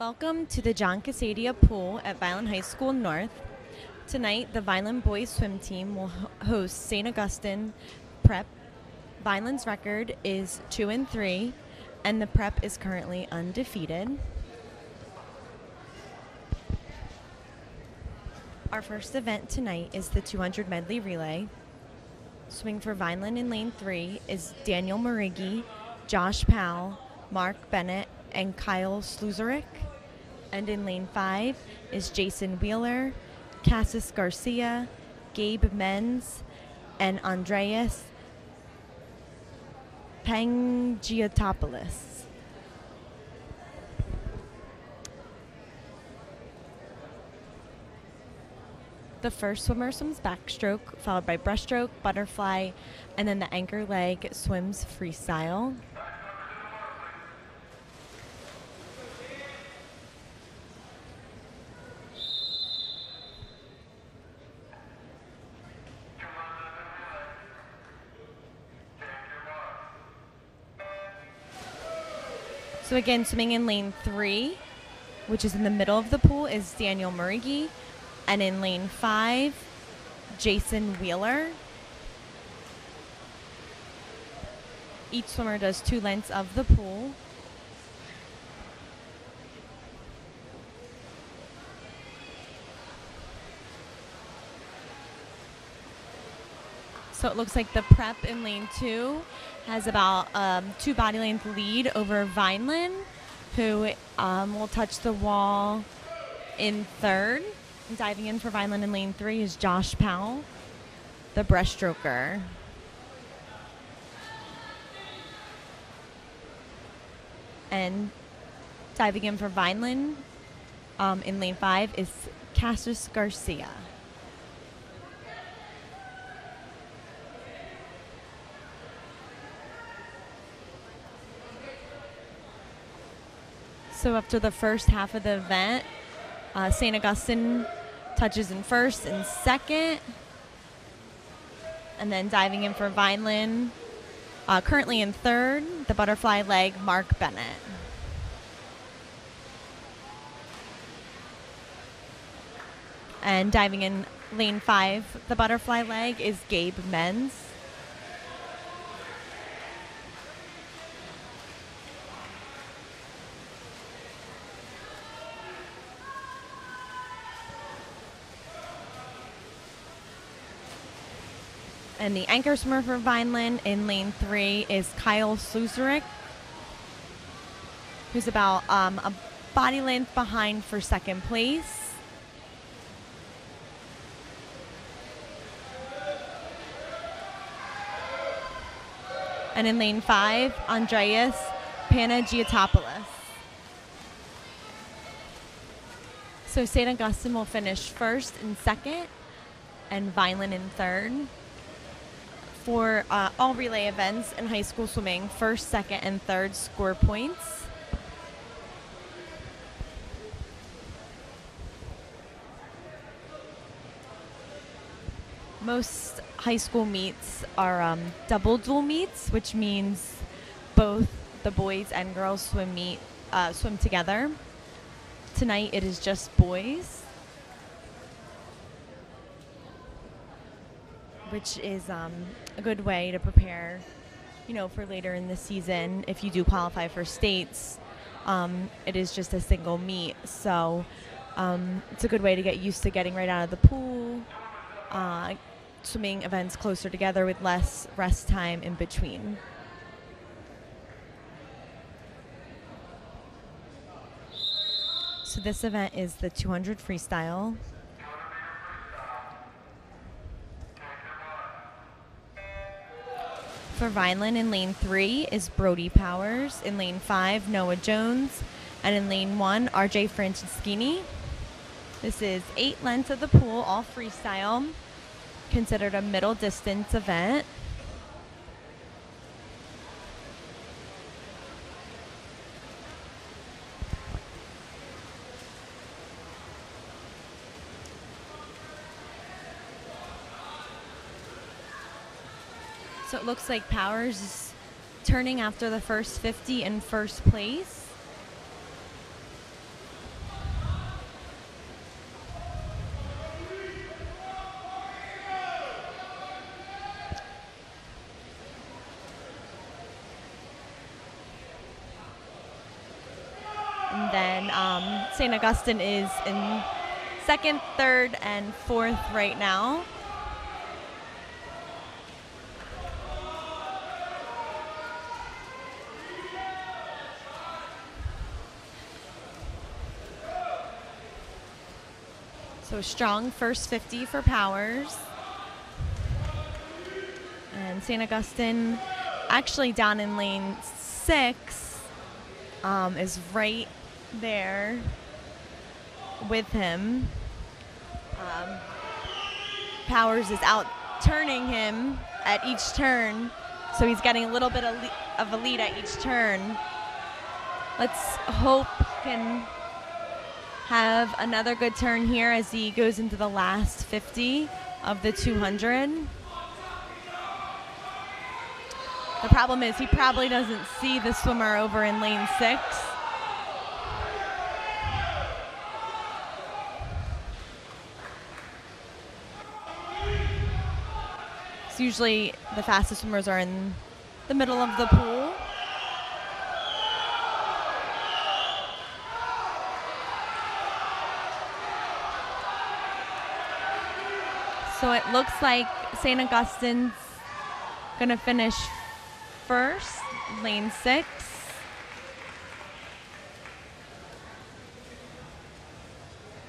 Welcome to the John Casadia Pool at Vineland High School North. Tonight, the Vineland boys swim team will host St. Augustine Prep. Vineland's record is 2-3, and the Prep is currently undefeated. Our first event tonight is the 200 Medley Relay. Swimming for Vineland in lane 3 is Daniel Marigi, Josh Powell, Mark Bennett, and Kyle Sluzerick. And in lane 5 is Jason Wheeler, Cassis Garcia, Gabe Menz, and Andreas Pangiotopoulos. The first swimmer swims backstroke, followed by breaststroke, butterfly, and then the anchor leg swims freestyle. So again, swimming in lane 3, which is in the middle of the pool, is Daniel Marigi. And in lane 5, Jason Wheeler. Each swimmer does 2 lengths of the pool. So it looks like the Prep in lane 2 has about 2 body length lead over Vineland, who will touch the wall in 3rd. And diving in for Vineland in lane 3 is Josh Powell, the breaststroker. And diving in for Vineland in lane 5 is Cassis Garcia. So after the first half of the event, St. Augustine touches in 1st and 2nd. And then diving in for Vineland, currently in 3rd, the butterfly leg, Mark Bennett. And diving in lane 5, the butterfly leg is Gabe Menz. And the anchor swimmer for Vineland in lane 3 is Kyle Sluzerick, who's about a body length behind for 2nd place. And in lane 5, Andreas Pangiotopoulos. So St. Augustine will finish 1st and 2nd, and Vineland in 3rd. For all relay events in high school swimming, 1st, 2nd, and 3rd score points. Most high school meets are double dual meets, which means both the boys and girls swim together. Tonight it is just boys, which is a good way to prepare, for later in the season. If you do qualify for states, it is just a single meet. So it's a good way to get used to getting right out of the pool, swimming events closer together with less rest time in between. So this event is the 200 freestyle. For Vineland in lane 3 is Brody Powers. In lane 5, Noah Jones. And in lane 1, RJ Franceschini. This is 8 lengths of the pool, all freestyle, considered a middle distance event. So it looks like Powers is turning after the first 50 in 1st place. And then St. Augustine is in second, third, and fourth right now. So strong first 50 for Powers. And St. Augustine, actually down in lane 6, is right there with him. Powers is out turning him at each turn, so he's getting a little bit of a lead at each turn. Let's hope he can have another good turn here as he goes into the last 50 of the 200. The problem is he probably doesn't see the swimmer over in lane 6. So usually the fastest swimmers are in the middle of the pool. So it looks like St. Augustine's gonna finish first, lane 6.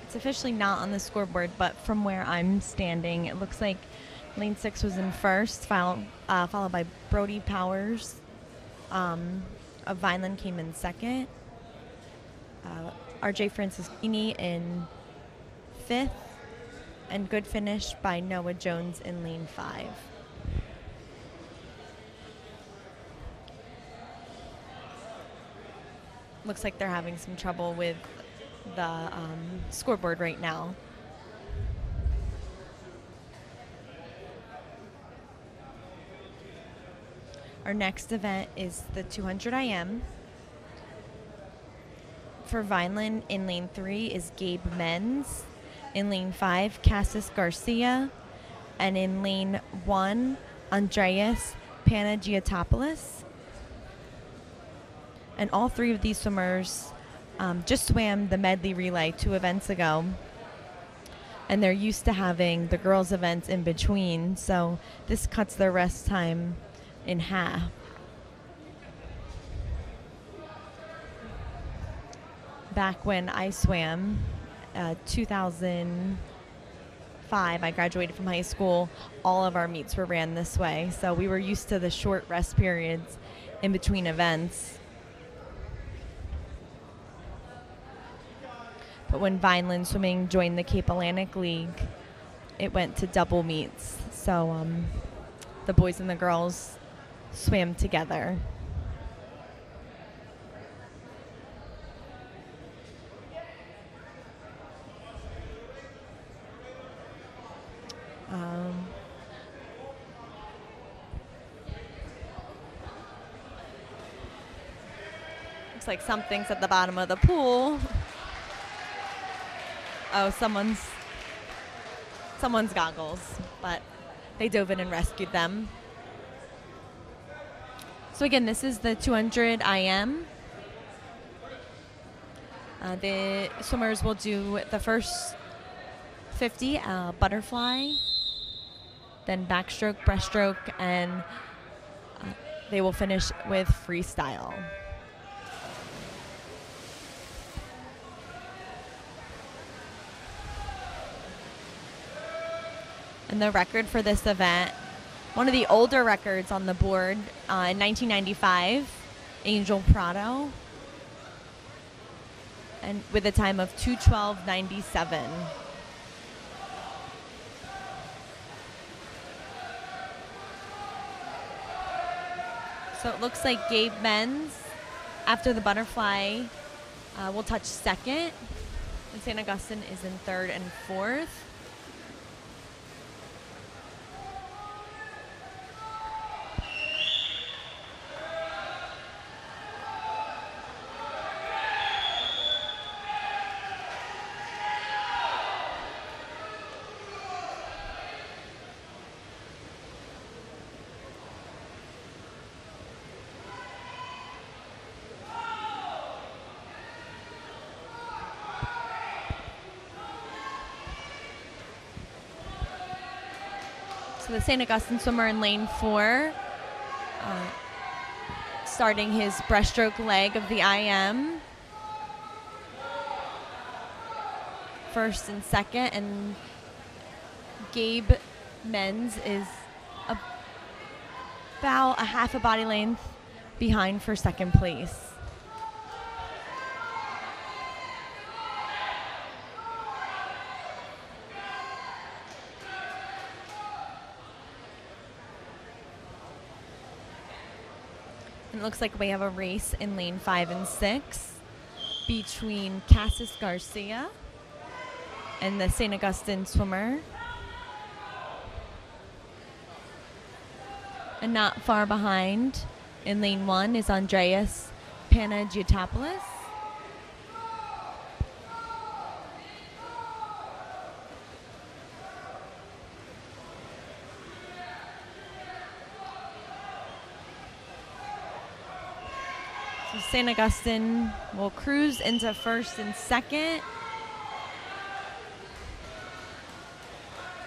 It's officially not on the scoreboard, but from where I'm standing, it looks like lane 6 was in first, followed by Brody Powers of Vineland came in second. RJ Franciscini in 5th. And good finish by Noah Jones in lane 5. Looks like they're having some trouble with the scoreboard right now. Our next event is the 200 IM. For Vineland in lane 3 is Gabe Menz. In lane 5, Cassis Garcia. And in lane 1, Andreas Panagiotopoulos. And all 3 of these swimmers just swam the Medley Relay 2 events ago. And they're used to having the girls' events in between, so this cuts their rest time in half. Back when I swam, 2005, I graduated from high school, all of our meets were ran this way. So we were used to the short rest periods in between events. But when Vineland Swimming joined the Cape Atlantic League, it went to double meets. So the boys and the girls swam together. Looks like something's at the bottom of the pool. Oh, someone's goggles, but they dove in and rescued them. So again, this is the 200 IM. The swimmers will do the first 50 butterfly, then backstroke, breaststroke, and they will finish with freestyle. And the record for this event, one of the older records on the board, in 1995, Angel Prado, and with a time of 2:12.97. So it looks like Gabe Menz, after the butterfly, will touch second, and St. Augustine is in third and fourth. the St. Augustine swimmer in lane 4, starting his breaststroke leg of the IM. First and second, and Gabe Menz is about a half a body length behind for second place. And it looks like we have a race in lane 5 and 6 between Cassis Garcia and the St. Augustine swimmer. And not far behind in lane 1 is Andreas Panagiotopoulos. So St. Augustine will cruise into first and second,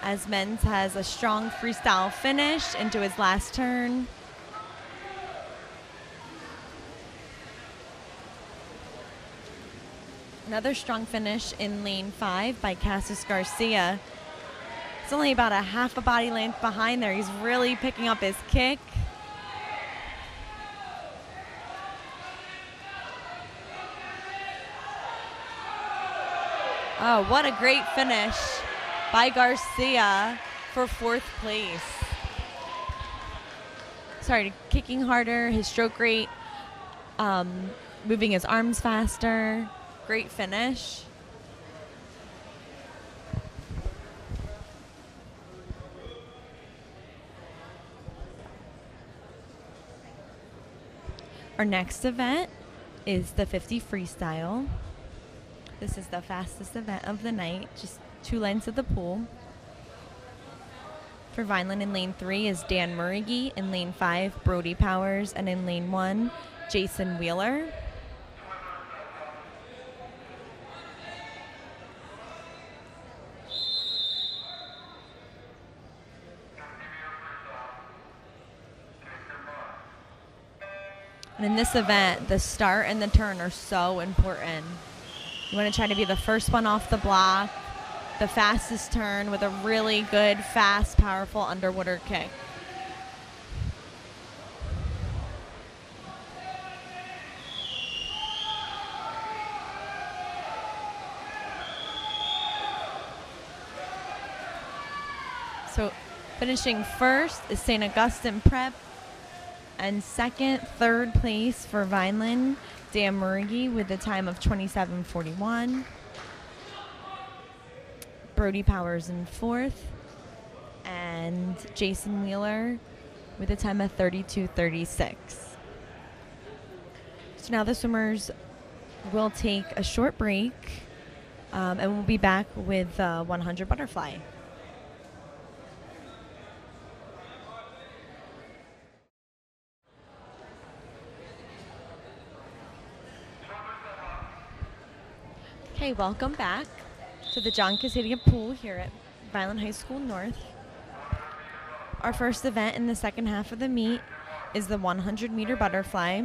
as Menz has a strong freestyle finish into his last turn. Another strong finish in lane 5 by Cassis Garcia. It's only about a half a body length behind there. He's really picking up his kick. Oh, what a great finish by Garcia for 4th place. Sorry, kicking harder, his stroke rate, moving his arms faster. Great finish. Our next event is the 50 freestyle. This is the fastest event of the night, just 2 lengths of the pool. For Vineland in lane 3 is Dan Murigi, in lane 5 Brody Powers, and in lane 1 Jason Wheeler. And in this event, the start and the turn are so important. You want to try to be the first one off the block, the fastest turn with a really good, fast, powerful underwater kick. So finishing first is St. Augustine Prep, and second, 3rd place for Vineland, Dan Murigi with a time of 27:41. Brody Powers in 4th, and Jason Wheeler with a time of 32:36. So now the swimmers will take a short break, and we'll be back with 100 butterfly. Okay, welcome back to the John Casadia pool here at Vineland High School North. Our first event in the second half of the meet is the 100-meter butterfly.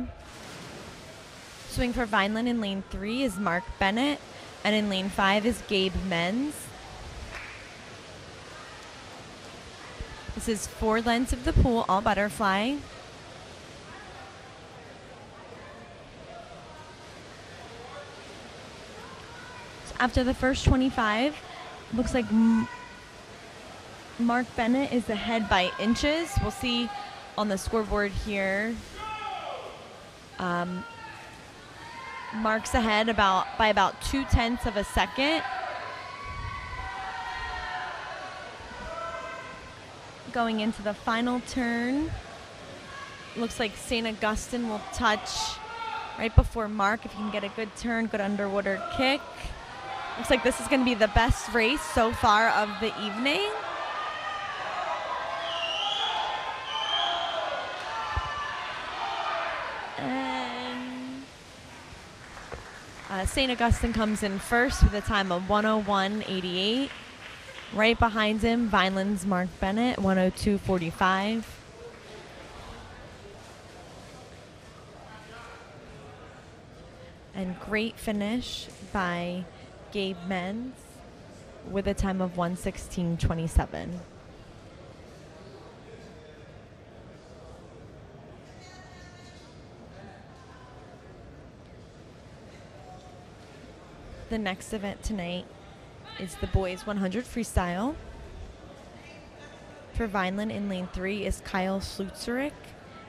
Swimming for Vineland in lane 3 is Mark Bennett, and in lane 5 is Gabe Menz. This is 4 lengths of the pool, all butterfly. After the first 25, looks like Mark Bennett is ahead by inches. We'll see on the scoreboard here. Mark's ahead by about 0.2 of a second. Going into the final turn, looks like St. Augustine will touch right before Mark if he can get a good turn, good underwater kick. Looks like this is going to be the best race so far of the evening. And St. Augustine comes in first with a time of 101.88. Right behind him, Vineland's Mark Bennett, 102.45. And great finish by Gabe Menz with a time of 1:16.27. The next event tonight is the boys 100 freestyle. For Vineland in lane 3 is Kyle Slutzerich.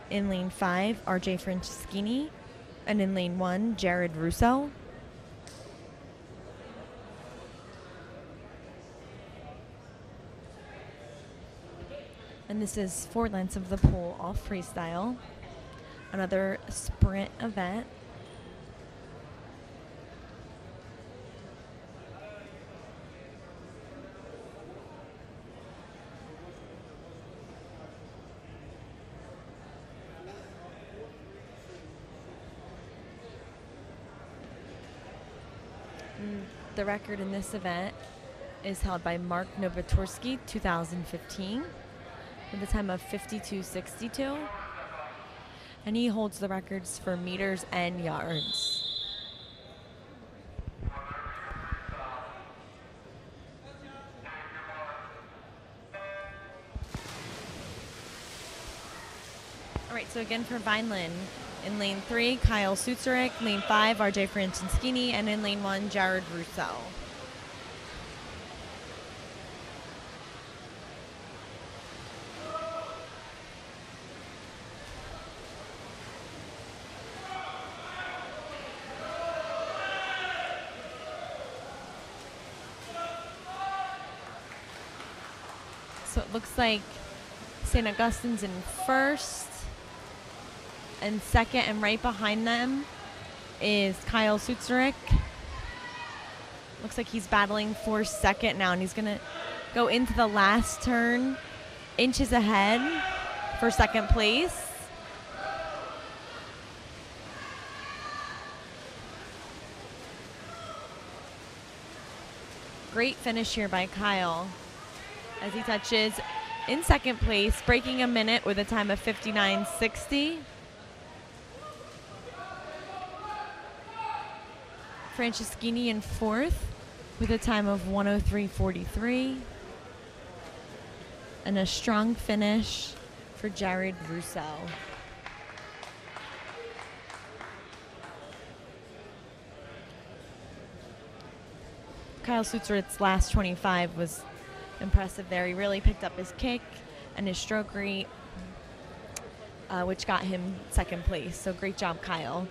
In lane 5, RJ Franceschini. And in lane 1, Jared Russo. And this is 4 lengths of the pole, all freestyle. Another sprint event. The record in this event is held by Mark Novatorsky, 2015, with a time of 52.62. And he holds the records for meters and yards. All right, so again for Vineland, in lane 3, Kyle Slutzerich, lane 5, RJ Franceschini, and in lane 1, Jared Russo. So it looks like St. Augustine's in first and second, and right behind them is Kyle Slutzerich. Looks like he's battling for second now, and he's going to go into the last turn, inches ahead for second place. Great finish here by Kyle as he touches in second place, breaking a minute with a time of 59.60. Franceschini in fourth with a time of 103.43. And a strong finish for Jared Russo. Kyle Slutzerich's last 25 was impressive there. He really picked up his kick and his stroke rate, which got him second place. So great job, Kyle.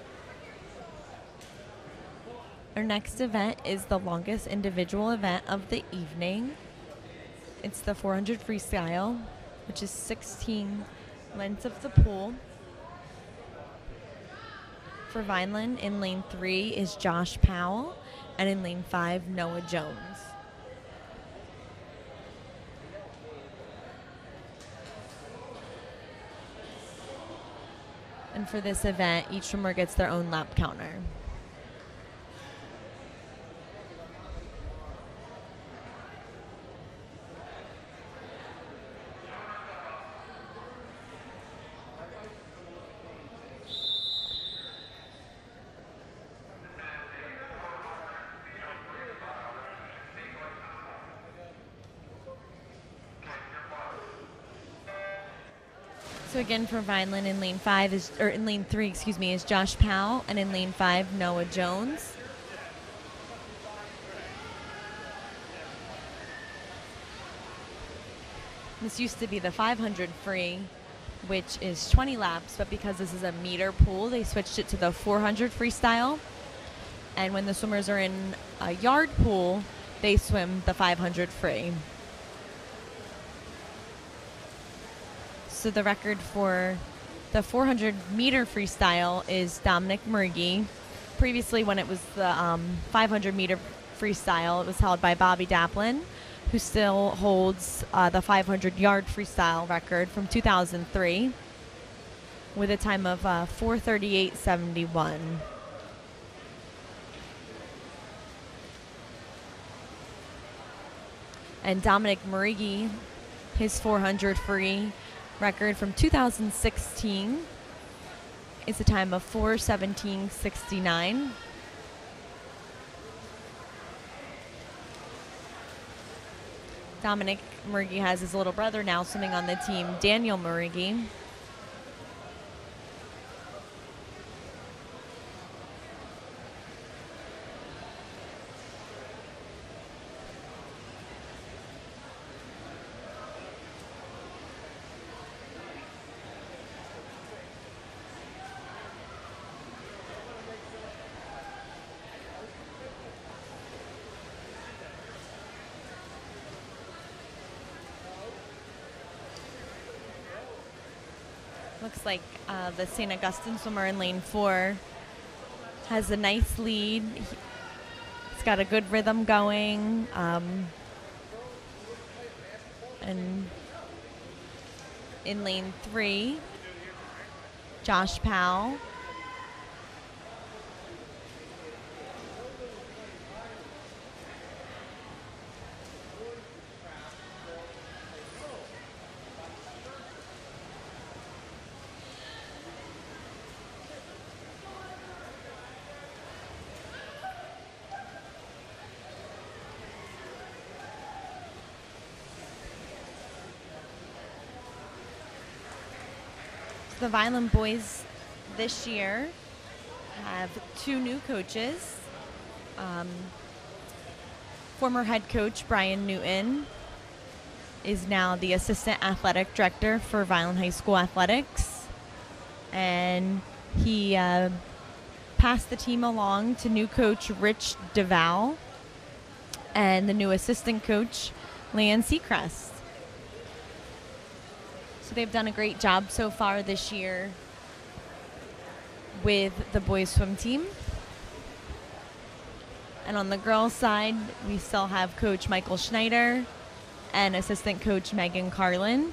Our next event is the longest individual event of the evening. It's the 400 freestyle, which is 16 lengths of the pool. For Vineland, in lane 3 is Josh Powell, and in lane 5, Noah Jones. And for this event, each swimmer gets their own lap counter. So again for Vineland in lane 5 is, or in lane 3, excuse me, is Josh Powell, and in lane 5, Noah Jones. This used to be the 500 free, which is 20 laps, but because this is a meter pool, they switched it to the 400 freestyle. And when the swimmers are in a yard pool, they swim the 500 free. So the record for the 400 meter freestyle is Dominic Murgy. Previously, when it was the 500 meter freestyle, it was held by Bobby Daplin, who still holds the 500 yard freestyle record from 2003 with a time of 4:38.71. And Dominic Marighi, his 400 free record from 2016 is a time of 4:17.69. Dominic Marighi has his little brother now swimming on the team, Daniel Marighi. Looks like the St. Augustine swimmer in lane 4 has a nice lead. He's got a good rhythm going. And in lane 3, Josh Powell. The Vineland boys this year have 2 new coaches. Former head coach Brian Newton is now the assistant athletic director for Vineland High School athletics, and he passed the team along to new coach Rich DeVal and the new assistant coach Leanne Seacrest. So they've done a great job so far this year with the boys swim team. And on the girls' side, we still have Coach Michael Schneider and assistant coach Megan Carlin.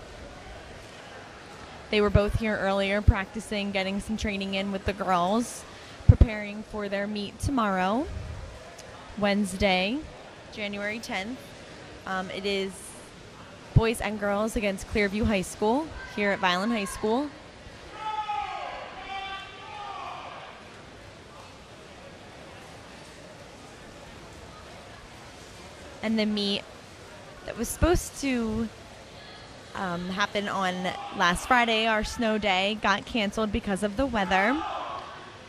They were both here earlier practicing, getting some training in with the girls, preparing for their meet tomorrow, Wednesday, January 10th. It is boys and girls against Clearview High School here at Vineland High School. And the meet that was supposed to happen on last Friday, our snow day, got canceled because of the weather.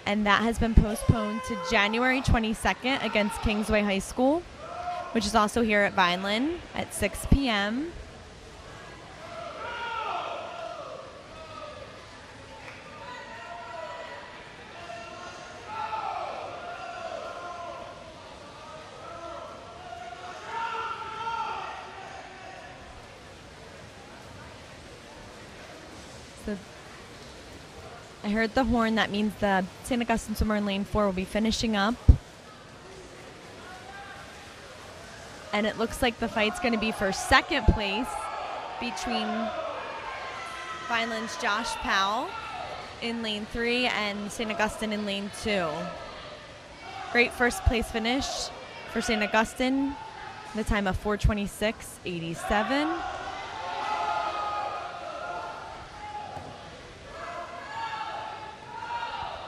And that has been postponed to January 22nd against Kingsway High School, which is also here at Vineland at 6 p.m. I heard the horn. That means the St. Augustine swimmer in lane 4 will be finishing up. And it looks like the fight's going to be for second place between Vineland's Josh Powell in lane 3 and St. Augustine in lane 2. Great first place finish for St. Augustine, the time of 4:26.87.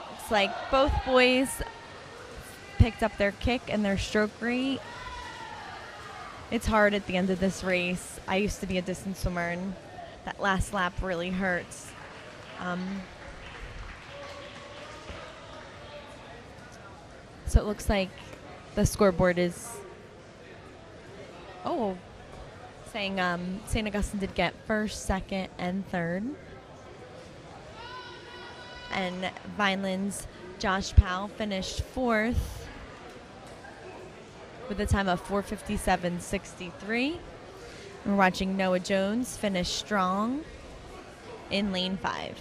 Looks like both boys picked up their kick and their stroke rate. It's hard at the end of this race. I used to be a distance swimmer, and that last lap really hurts. So it looks like the scoreboard is saying St. Augustine did get first, second, and third. And Vineland's Josh Powell finished fourth with a time of 4:57.63. We're watching Noah Jones finish strong in lane 5.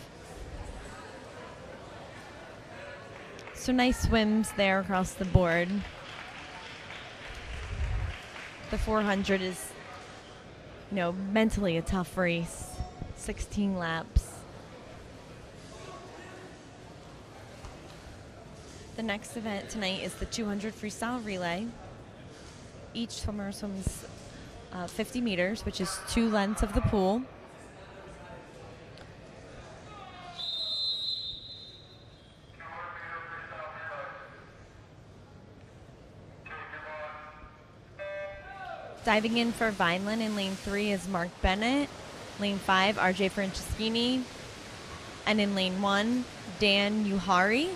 So nice swims there across the board. The 400 is, mentally a tough race. 16 laps. The next event tonight is the 200 Freestyle Relay. Each swimmer swims 50 meters, which is 2 lengths of the pool. Diving in for Vineland in lane 3 is Mark Bennett. Lane 5, RJ Franceschini. And in lane 1, Dan Uhari.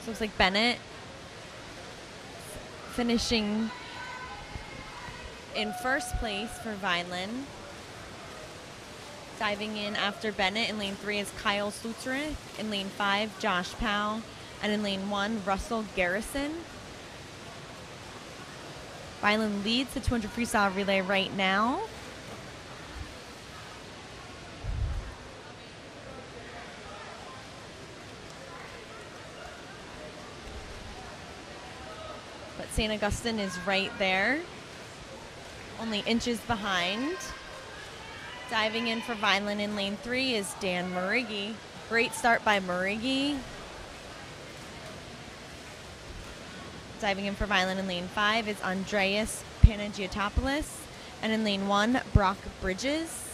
So looks like Bennett finishing in first place for Vineland. Diving in after Bennett in lane 3 is Kyle Slutzerich. In lane 5, Josh Powell. And in lane 1, Russell Garrison. Vineland leads the 200 freestyle relay right now. But St. Augustine is right there, only inches behind. Diving in for Vineland in lane 3 is Dan Marighi. Great start by Marighi. Diving in for Vineland in lane 5 is Andreas Panagiotopoulos. And in lane 1, Brock Bridges.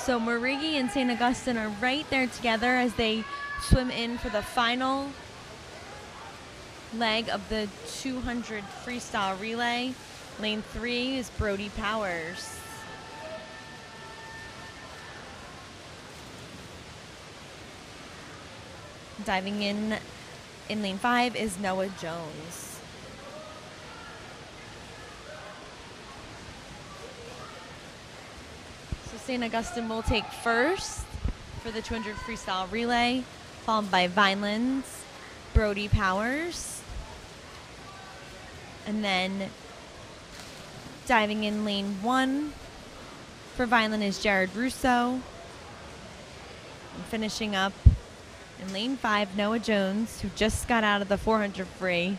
So Marighi and St. Augustine are right there together as they swim in for the final leg of the 200 freestyle relay. Lane 3 is Brody Powers. Diving in lane 5 is Noah Jones. So St. Augustine will take first for the 200 freestyle relay, followed by Vineland's Brody Powers. And then diving in lane 1 for Vineland is Jared Russo. And finishing up in lane 5, Noah Jones, who just got out of the 400 free.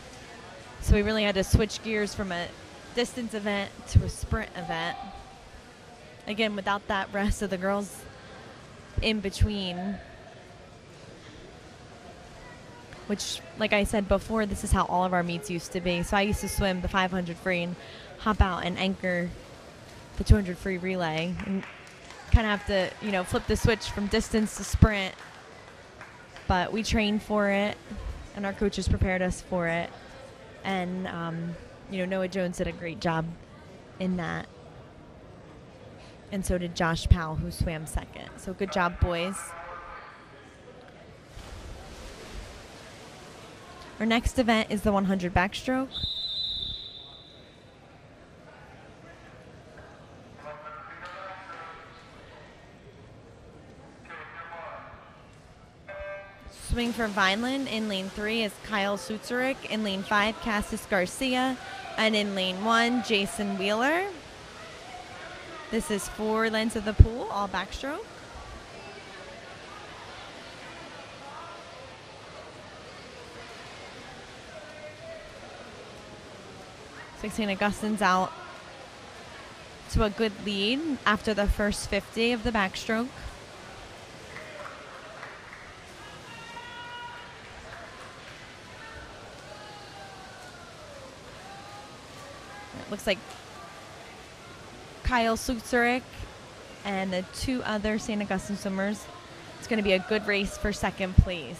So we really had to switch gears from a distance event to a sprint event. Again, without that rest of the girls in between. Which, like I said before, this is how all of our meets used to be. So I used to swim the 500 free and hop out and anchor the 200 free relay. And kind of have to, flip the switch from distance to sprint. But we trained for it, and our coaches prepared us for it. And, Noah Jones did a great job in that. And so did Josh Powell, who swam second. So good job, boys. Our next event is the 100 backstroke. Swing for Vineland in lane 3 is Kyle Sutzerich. In lane 5, Cassis Garcia. And in lane 1, Jason Wheeler. This is 4 lengths of the pool, all backstroke. St. Augustine's out to a good lead after the first 50 of the backstroke. It looks like Kyle Sutzerich and the 2 other St. Augustine swimmers. It's going to be a good race for second place.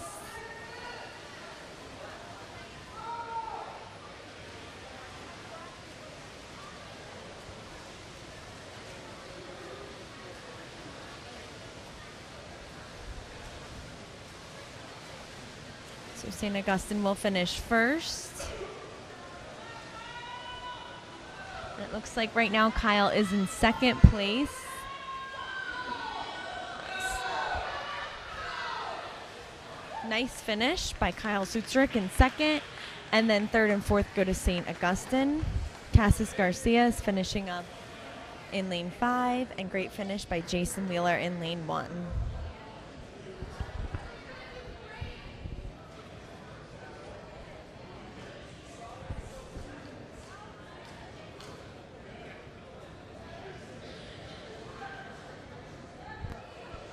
So St. Augustine will finish first. It looks like right now Kyle is in second place. Nice finish by Kyle Sutzerich in second. And then third and fourth go to St. Augustine. Cassis Garcia is finishing up in lane 5. And great finish by Jason Wheeler in lane 1.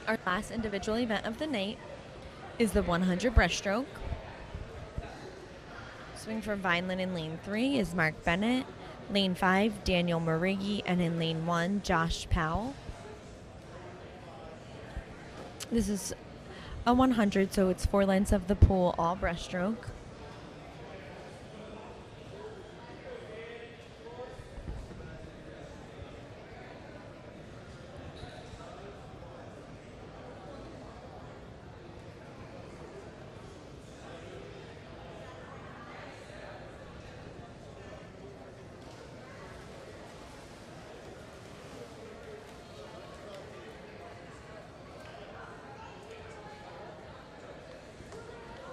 Our last individual event of the night is the 100 breaststroke. Swing for Vineland in lane 3 is Mark Bennett. Lane 5, Daniel Marighi. And in lane 1, Josh Powell. This is a 100, so it's 4 lengths of the pool, all breaststroke.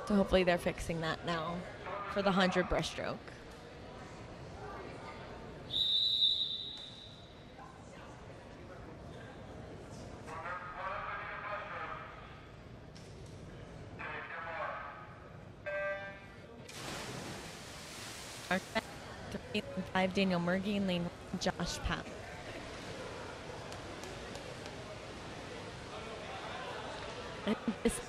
So hopefully they're fixing that now for the 100 breaststroke. Our 3 and 5, Daniel Marighi, and lane 1, Josh Powell. I think this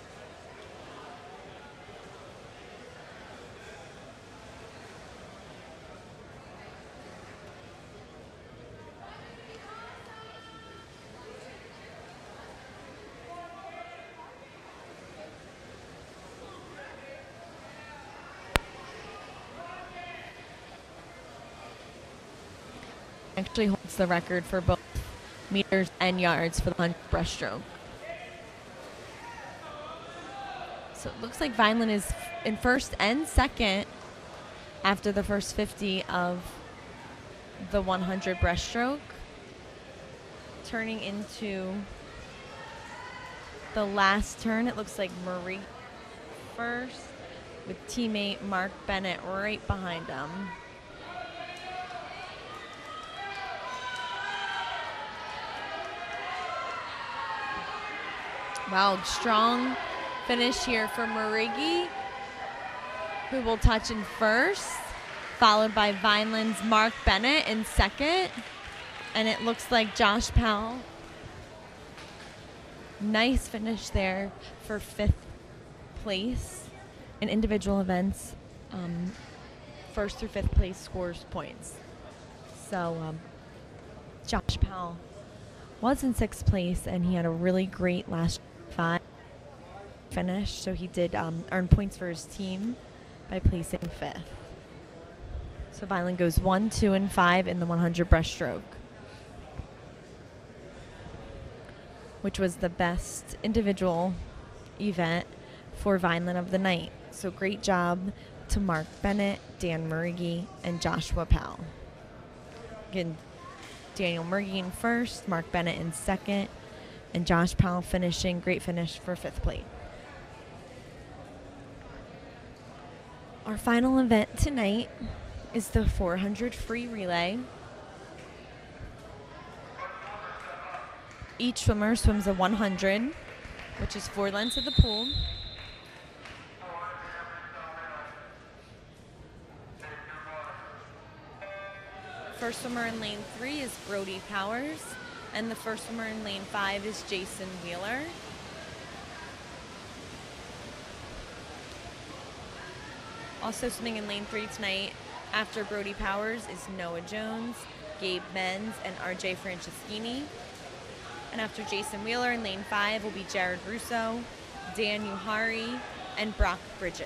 actually holds the record for both meters and yards for the 100 breaststroke. So it looks like Vineland is in first and second after the first 50 of the 100 breaststroke. Turning into the last turn, it looks like Marie first with teammate Mark Bennett right behind him. Wow, strong finish here for Marighi, who will touch in first, followed by Vineland's Mark Bennett in second. And it looks like Josh Powell. Nice finish there for 5th place in individual events. First through 5th place scores points. So Josh Powell was in 6th place, and he had a really great last 5 finish, so he did earn points for his team by placing 5th. So Vineland goes 1, 2, and 5 in the 100 breaststroke, which was the best individual event for Vineland of the night. So great job to Mark Bennett, Dan Marighi, and Joshua Powell. Again, Daniel Marighi in first, Mark Bennett in second, and Josh Powell finishing. Great finish for 5th place. Our final event tonight is the 400 free relay. Each swimmer swims a 100, which is 4 lengths of the pool. First swimmer in lane 3 is Brody Powers, and the first swimmer in lane 5 is Jason Wheeler. Also swimming in lane 3 tonight after Brody Powers is Noah Jones, Gabe Menz, and RJ Franceschini. And after Jason Wheeler in lane 5 will be Jared Russo, Dan Uhari, and Brock Bridges.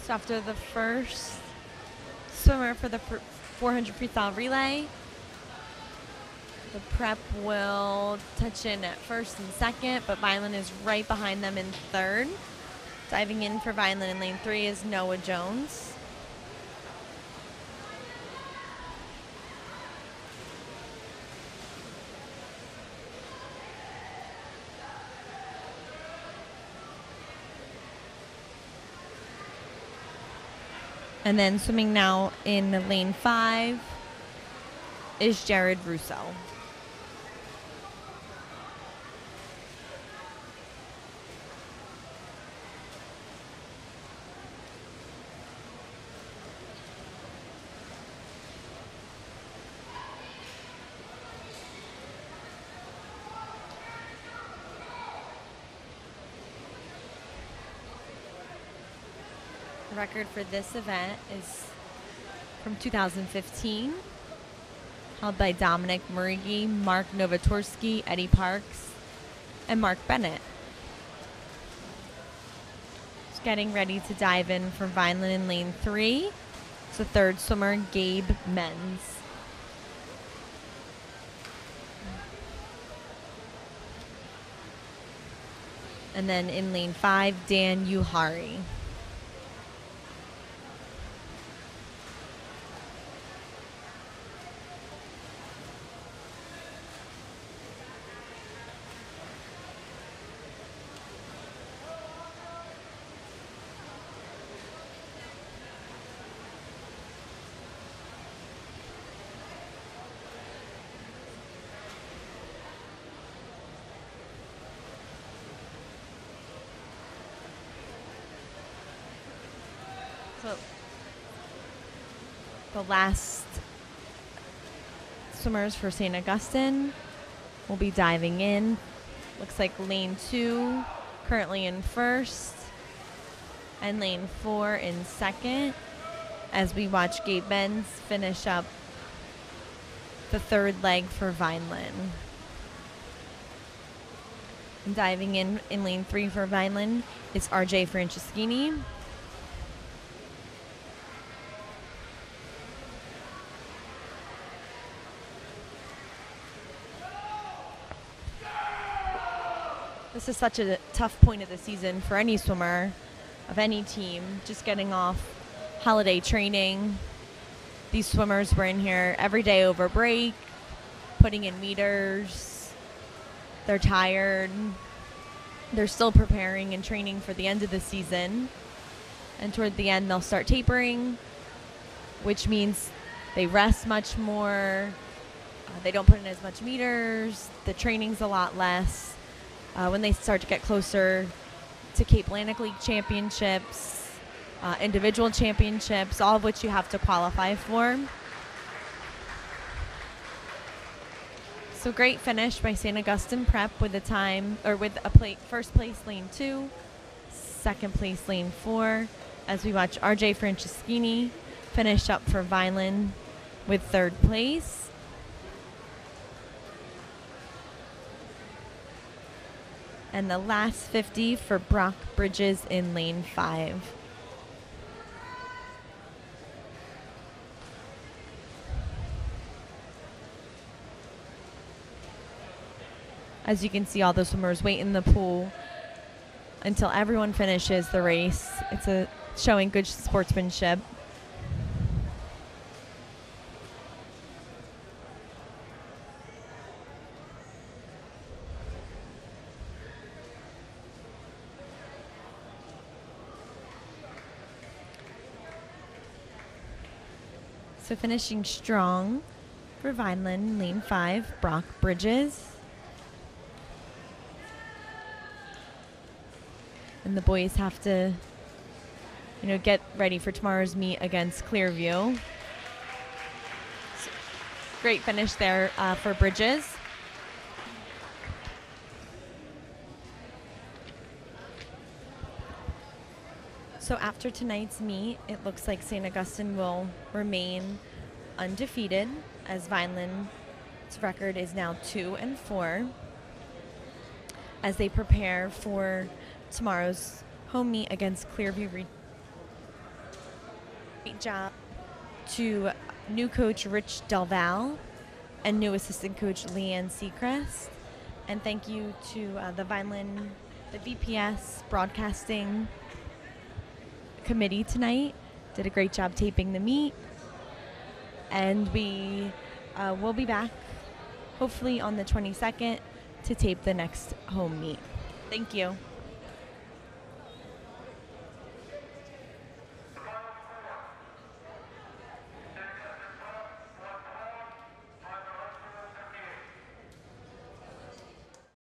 So after the first swimmer for the 400 freestyle relay, the prep will touch in at first and second, but Vineland is right behind them in third. Diving in for Vineland in lane 3 is Noah Jones. And then swimming now in lane 5 is Jared Russo. The record for this event is from 2015, held by Dominic Murigi, Mark Novatorsky, Eddie Parks, and Mark Bennett. Just getting ready to dive in for Vineland in lane 3. It's the third swimmer, Gabe Menz. And then in lane 5, Dan Uhari. So the last swimmers for St. Augustine will be diving in. Looks like lane 2 currently in first and lane 4 in second as we watch Gabe Menz finish up the third leg for Vineland. And diving in lane 3 for Vineland is RJ Franceschini. This is such a tough point of the season for any swimmer of any team, just getting off holiday training. These swimmers were in here every day over break, putting in meters. They're tired. They're still preparing and training for the end of the season. And toward the end, they'll start tapering, which means they rest much more. They don't put in as much meters. The training's a lot less. When they start to get closer to Cape Atlantic League championships, individual championships, all of which you have to qualify for. So great finish by St. Augustine Prep with a time, or with a first place lane 2, second place lane 4, as we watch RJ Franceschini finish up for Vineland with third place. And the last 50 for Brock Bridges in lane 5. As you can see, all the swimmers wait in the pool until everyone finishes the race. It's showing good sportsmanship. So finishing strong for Vineland, lane 5, Brock Bridges. And the boys have to, get ready for tomorrow's meet against Clearview. So great finish there for Bridges. So after tonight's meet, it looks like St. Augustine will remain undefeated, as Vineland's record is now 2-4, as they prepare for tomorrow's home meet against Clearview. Great job to new coach Rich Delval and new assistant coach Leanne Seacrest. And thank you to the VPS broadcasting committee tonight. Did a great job taping the meet, and we will be back hopefully on the 22nd to tape the next home meet. Thank you.